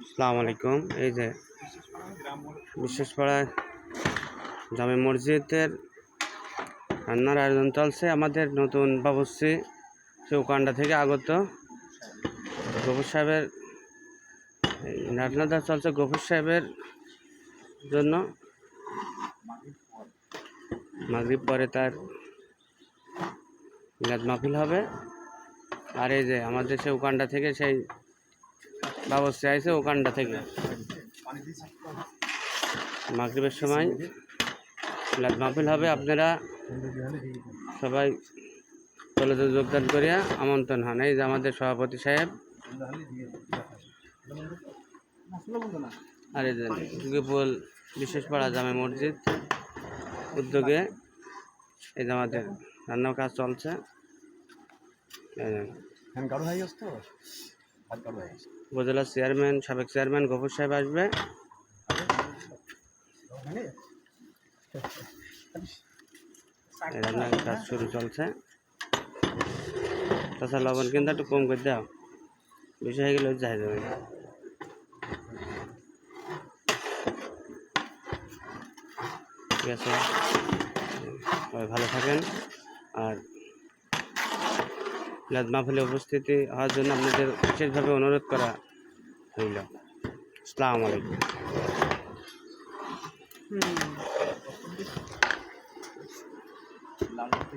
আসসালামু আলাইকুম। এই যে বিশ্বাসপাড়ায় জামে মসজিদের রান্নার আয়োজন চলছে। আমাদের নতুন বাবুর্চি চৌকান্ডা থেকে আগত গফুর সাহেবের রান্নাটা চলছে। গফুর সাহেবের জন্য মাগরিব পরে তার মিলাদ মাহফিল হবে। আর এই যে আমাদের সেই উকান্ডা থেকে সেই বাবুর্চি আইছে উকান্ডা থেকে মাগরিবের সময় মিলাদ মাহফিল হবে। আপনারা সবাই কলেজে যোগদান করিয়া আমন্ত্রণ হন। এই যে আমাদের সভাপতি সাহেব আর এই যে যুগীপুল বিশ্বাসপাড়া জামে মসজিদ উদ্যোগে এই যে আমাদের রান্নার কাজ চলছে। উপজেলার চেয়ারম্যান সাবেক চেয়ারম্যান গফুর সাহেব আসবে। রান্নার কাজ শুরু চলছে। তাছাড়া লবণ কিন্তু একটু কম করে দাও, বেশি হয়ে গেলে যাই যাবে না। ঠিক আছে, সবাই ভালো থাকেন। আর মিলাদ মাহফিলে উপস্থিতি হওয়ার জন্য আপনাদের বিশেষভাবে অনুরোধ করা হইল। আসসালামু আলাইকুম।